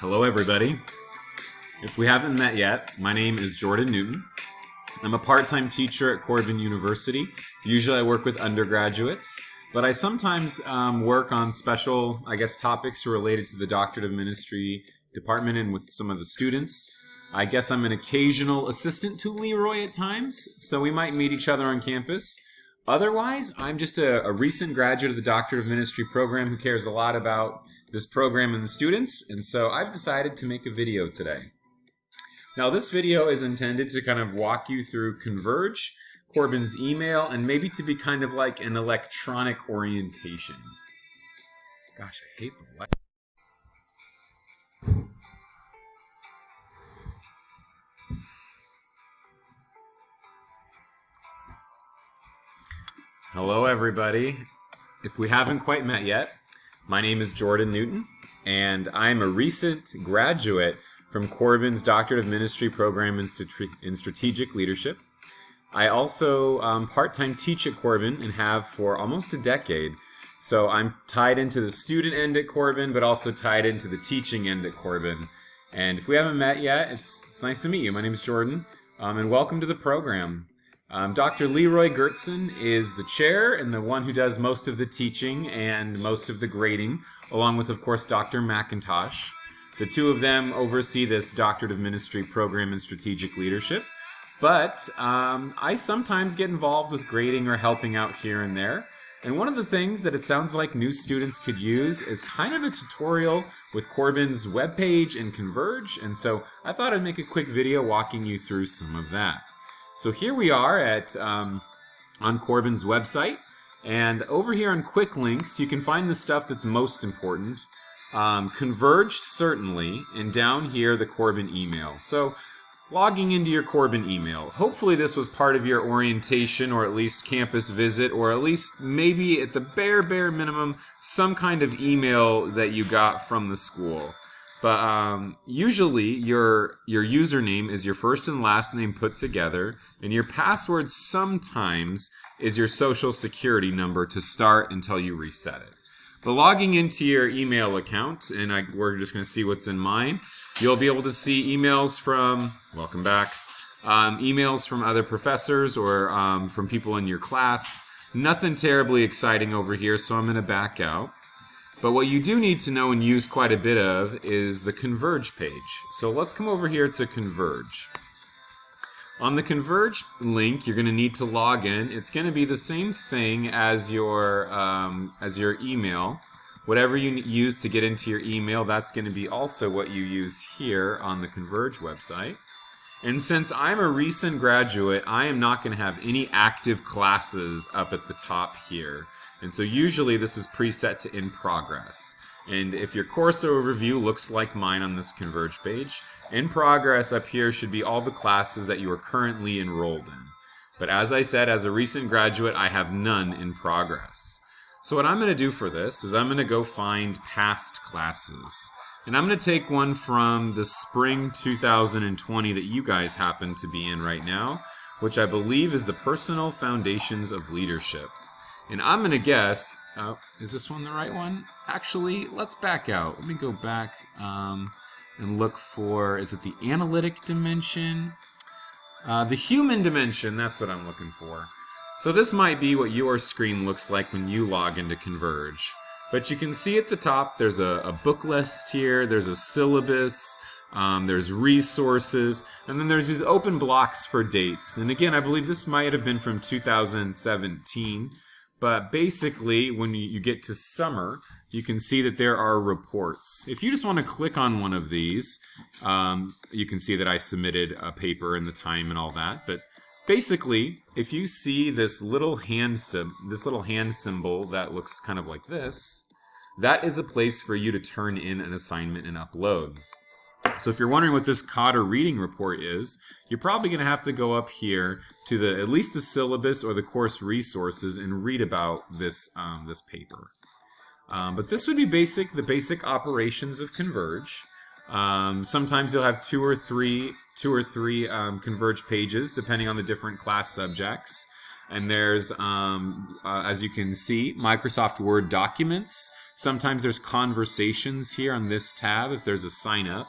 Hello, everybody. If we haven't met yet, my name is Jordan Newton. I'm a part-time teacher at Corbin University. Usually I work with undergraduates, but I sometimes work on special, topics related to the Doctorate of Ministry department and with some of the students. I guess I'm an occasional assistant to Leroy at times, so we might meet each other on campus. Otherwise, I'm just a recent graduate of the Doctorate of Ministry program who cares a lot about this program and the students, and so I've decided to make a video today. Now, this video is intended to kind of walk you through Converge, Corbin's email, and maybe to be kind of like an electronic orientation. Gosh, I hate the light. Hello, everybody. If we haven't quite met yet, my name is Jordan Newton, and I'm a recent graduate from Corbin's Doctorate of Ministry program in Strategic Leadership. I also part-time teach at Corbin and have for almost a decade. So I'm tied into the student end at Corbin, but also tied into the teaching end at Corbin. And if we haven't met yet, it's nice to meet you. My name is Jordan, and welcome to the program. Dr. Leroy Gertzen is the chair and the one who does most of the teaching and most of the grading, along with, of course, Dr. McIntosh. The two of them oversee this Doctorate of Ministry program in Strategic Leadership, but I sometimes get involved with grading or helping out here and there. And one of the things that it sounds like new students could use is kind of a tutorial with Corbin's webpage and Converge, and so I thought I'd make a quick video walking you through some of that. So here we are at on Corbin's website, and over here on Quick Links, you can find the stuff that's most important. Converge, certainly, and down here, the Corbin email. So logging into your Corbin email. Hopefully this was part of your orientation or at least campus visit, or at least maybe at the bare minimum, some kind of email that you got from the school. But usually your username is your first and last name put together, and your password sometimes is your social security number to start until you reset it. But logging into your email account, and we're just going to see what's in mine, you'll be able to see emails from, welcome back, emails from other professors or from people in your class. Nothing terribly exciting over here, so I'm going to back out. But what you do need to know and use quite a bit of is the Converge page. So let's come over here to Converge. On the Converge link, you're going to need to log in. It's going to be the same thing as your email. Whatever you use to get into your email, that's going to be also what you use here on the Converge website. And since I'm a recent graduate, I am not going to have any active classes up at the top here. And so usually this is preset to in progress. And if your course overview looks like mine on this Converge page, in progress up here should be all the classes that you are currently enrolled in. But as I said, as a recent graduate, I have none in progress. So what I'm going to do for this is I'm going to go find past classes. And I'm going to take one from the spring 2020 that you guys happen to be in right now, which I believe is the Personal Foundations of Leadership. And I'm going to guess, is this one the right one? Actually, let's back out. Let me go back and look for, is it the analytic dimension? The human dimension, that's what I'm looking for. So this might be what your screen looks like when you log into Converge. But you can see at the top, there's a book list here, there's a syllabus, there's resources, and then there's these open blocks for dates. And again, I believe this might have been from 2017. But basically, when you get to summer, you can see that there are reports. If you just want to click on one of these, you can see that I submitted a paper and the time and all that. But basically, if you see this little hand symbol that looks kind of like this, that is a place for you to turn in an assignment and upload. So if you're wondering what this Cotter reading report is, you're probably going to have to go up here to at least the syllabus or the course resources and read about this paper. But this would be the basic operations of Converge. Sometimes you'll have two or three Converge pages depending on the different class subjects. And there's, as you can see, Microsoft Word documents. Sometimes there's conversations here on this tab if there's a sign up.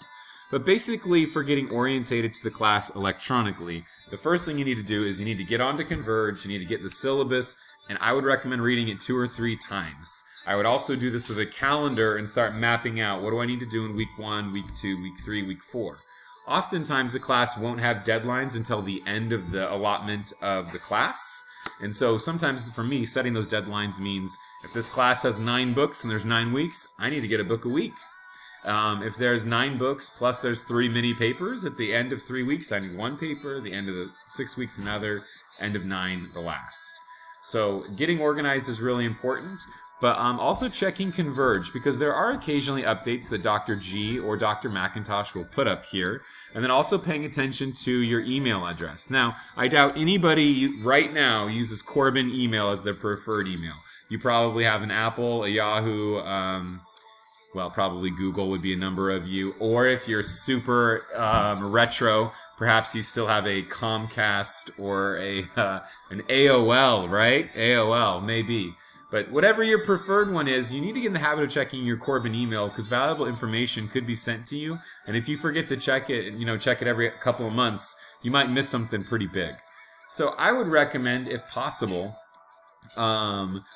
But basically, for getting orientated to the class electronically, the first thing you need to do is you need to get onto Converge, you need to get the syllabus, and I would recommend reading it 2 or 3 times. I would also do this with a calendar and start mapping out what do I need to do in week 1, week 2, week 3, week 4. Oftentimes, the class won't have deadlines until the end of the allotment of the class. And so sometimes for me, setting those deadlines means if this class has 9 books and there's 9 weeks, I need to get a book a week. If there's 9 books plus there's 3 mini papers, at the end of 3 weeks I need 1 paper, the end of the 6 weeks another, end of 9 the last. So getting organized is really important, but also checking Converge, because there are occasionally updates that Dr. G or Dr. McIntosh will put up here, and then also paying attention to your email address. Now, I doubt anybody right now uses Corbin email as their preferred email. You probably have an Apple, a Yahoo, well, probably Google would be a number of you. Or if you're super retro, perhaps you still have a Comcast or an AOL, right? AOL, maybe. But whatever your preferred one is, you need to get in the habit of checking your Corbin email, because valuable information could be sent to you. And if you forget to check it, check it every couple of months, you might miss something pretty big. So I would recommend, if possible,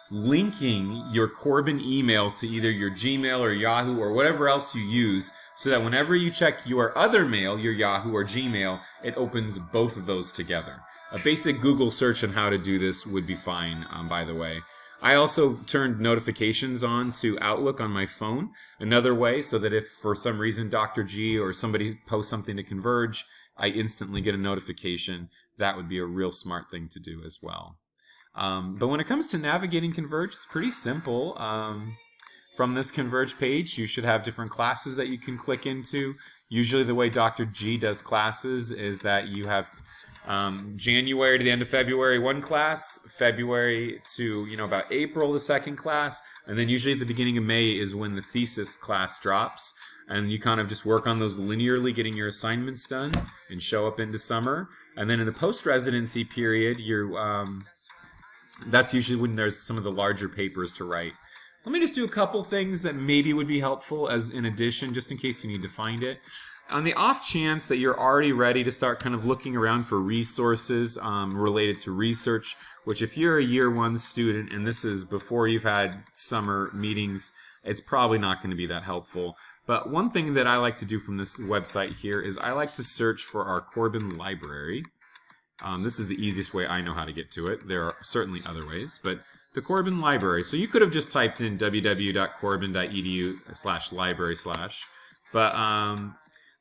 linking your Corbin email to either your Gmail or Yahoo or whatever else you use, so that whenever you check your other mail, your Yahoo or Gmail, it opens both of those together. A basic Google search on how to do this would be fine, by the way. I also turned notifications on to Outlook on my phone, another way, so that if for some reason Dr. G or somebody posts something to Converge, I instantly get a notification. That would be a real smart thing to do as well. But when it comes to navigating Converge, it's pretty simple. From this Converge page, you should have different classes that you can click into. Usually the way Dr. G does classes is that you have January to the end of February, 1 class, February to about April, the 2nd class, and then usually at the beginning of May is when the thesis class drops. And you kind of just work on those linearly, getting your assignments done, and show up into summer. And then in the post-residency period, that's usually when there's some of the larger papers to write. Let me just do a couple things that maybe would be helpful as in addition, just in case you need to find it. On the off chance that you're already ready to start kind of looking around for resources related to research, which if you're a year 1 student and this is before you've had summer meetings, it's probably not going to be that helpful. But one thing that I like to do from this website here is I like to search for our Corbin library. This is the easiest way I know how to get to it. There are certainly other ways, but the Corbin library. So you could have just typed in www.corbin.edu/library/, but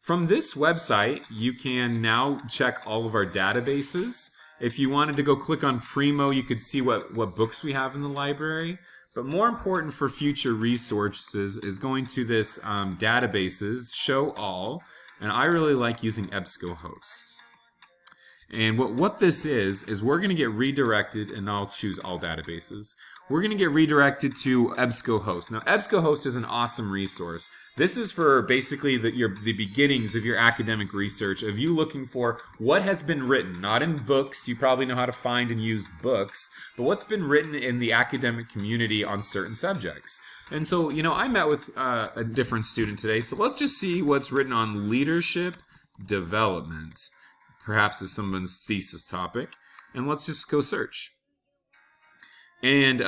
from this website, you can now check all of our databases. If you wanted to go click on Primo, you could see what books we have in the library. But more important for future resources is going to this databases, show all, and I really like using EBSCOhost. And what this is we're going to get redirected, and I'll choose all databases. We're going to get redirected to EBSCOhost. Now, EBSCOhost is an awesome resource. This is for basically the beginnings of your academic research, of you looking for what has been written, not in books. You probably know how to find and use books, but what's been written in the academic community on certain subjects. And so, I met with a different student today, so let's just see what's written on leadership development. Perhaps is someone's thesis topic, and let's just go search. And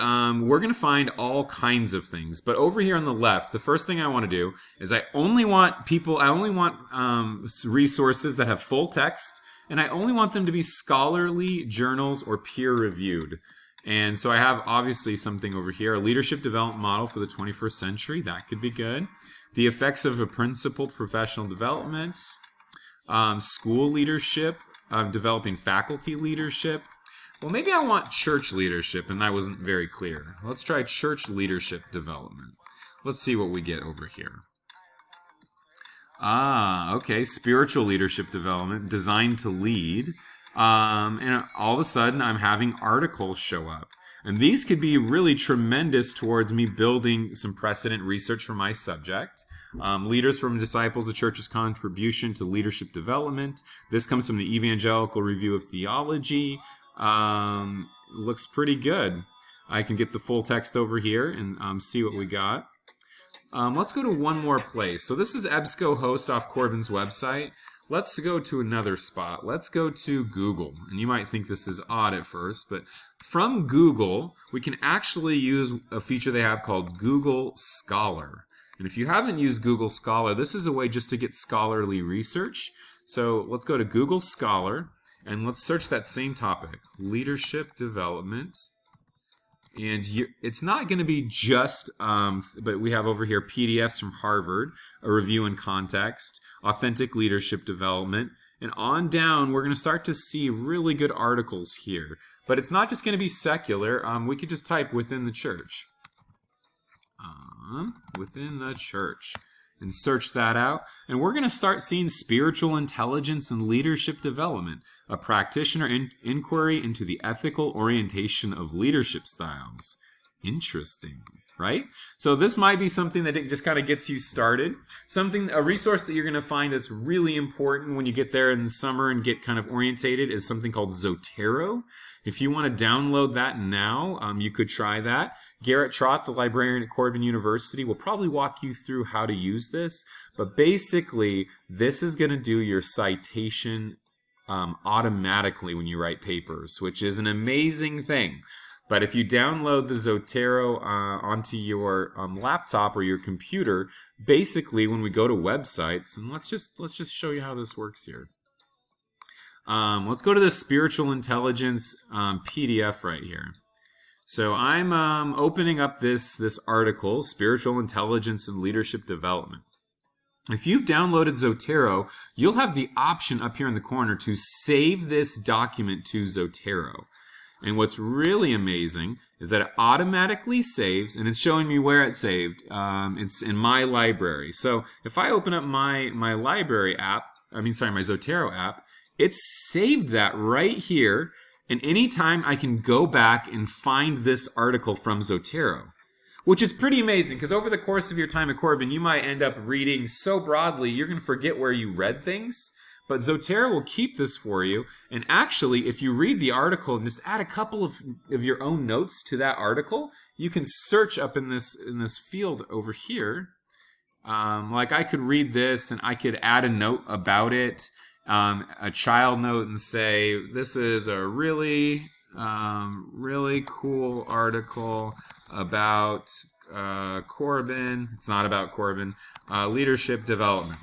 we're going to find all kinds of things. But over here on the left, the first thing I want to do is I only want resources that have full text, and I only want them to be scholarly journals or peer-reviewed. And so I have obviously something over here, a leadership development model for the 21st century. That could be good. The effects of a principled professional development. School leadership, developing faculty leadership. Well, maybe I want church leadership, and that wasn't very clear. Let's try church leadership development. Let's see what we get over here. Okay, spiritual leadership development, designed to lead. And all of a sudden, I'm having articles show up. And these could be really tremendous towards me building some precedent research for my subject. Leaders from Disciples, the Church's Contribution to Leadership Development. This comes from the Evangelical Review of Theology. Looks pretty good. I can get the full text over here and see what we got. Let's go to one more place. So this is EBSCOhost off Corbin's website. Let's go to another spot. Let's go to Google. And you might think this is odd at first, but from Google, we can actually use a feature they have called Google Scholar. And if you haven't used Google Scholar, this is a way just to get scholarly research. So let's go to Google Scholar, and let's search that same topic, leadership development. And it's not going to be just, but we have over here PDFs from Harvard, a review in context, authentic leadership development, and on down we're going to start to see really good articles here. But it's not just going to be secular. We could just type within the church. Within the church. And search that out. And we're going to start seeing spiritual intelligence and leadership development, a practitioner inquiry into the ethical orientation of leadership styles. Interesting, right? So this might be something that it just kind of gets you started. A resource that you're going to find that's really important when you get there in the summer and get kind of orientated is something called Zotero. If you want to download that now, you could try that. Garrett Trott, the librarian at Corbin University, will probably walk you through how to use this. But basically, this is going to do your citation automatically when you write papers, which is an amazing thing. But if you download the Zotero onto your laptop or your computer, basically when we go to websites, and let's just show you how this works here. Let's go to the spiritual intelligence PDF right here. So I'm opening up this article, Spiritual Intelligence and Leadership Development. If you've downloaded Zotero, you'll have the option up here in the corner to save this document to Zotero. And what's really amazing is that it automatically saves, and it's showing me where it's saved. It's in my library. So if I open up my library app, my Zotero app, it's saved that right here. And anytime I can go back and find this article from Zotero, which is pretty amazing because over the course of your time at Corbin, you might end up reading so broadly, you're going to forget where you read things. But Zotero will keep this for you. And actually, if you read the article and just add a couple of your own notes to that article, you can search up in this field over here. Like I could read this and I could add a note about it. A child note and say, this is a really cool article about Corbin. It's not about Corbin. Leadership development.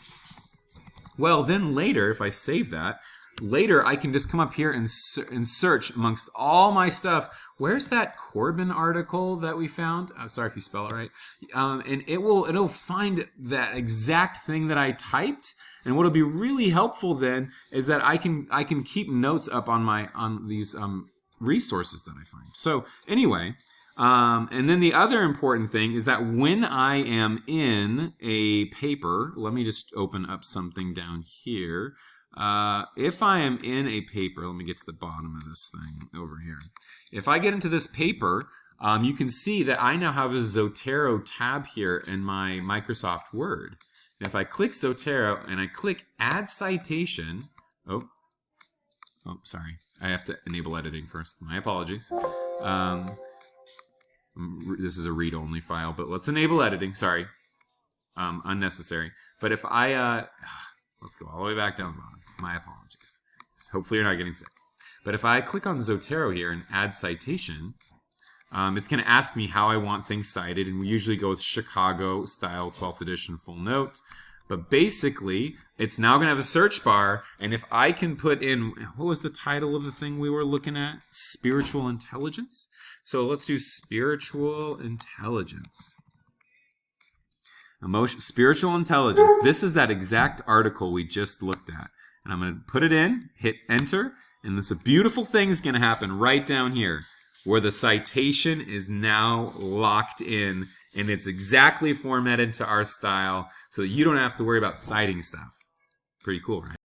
Well, then later, if I save that, later I can just come up here and search amongst all my stuff. Where's that Corbin article that we found? Sorry if you spell it right. And it'll find that exact thing that I typed. And what'll be really helpful then is that I can keep notes up on these resources that I find. So anyway, and then the other important thing is that when I am in a paper, let me just open up something down here. If I am in a paper, let me get to the bottom of this thing over here. If I get into this paper, you can see that I now have a Zotero tab here in my Microsoft Word. And if I click Zotero and I click Add Citation, oh, sorry, I have to enable editing first. My apologies. This is a read-only file, but let's enable editing. Sorry, unnecessary. But if I let's go all the way back down the bottom. My apologies. Hopefully you're not getting sick. But if I click on Zotero here and add citation, it's going to ask me how I want things cited, and we usually go with Chicago style 12th edition full note. But basically, it's now going to have a search bar, and if I can put in, what was the title of the thing we were looking at? Spiritual intelligence? So let's do spiritual intelligence. Spiritual intelligence. This is that exact article we just looked at. And I'm going to put it in, hit enter, and this beautiful thing is going to happen right down here, where the citation is now locked in, and it's exactly formatted to our style, so that you don't have to worry about citing stuff. Pretty cool, right?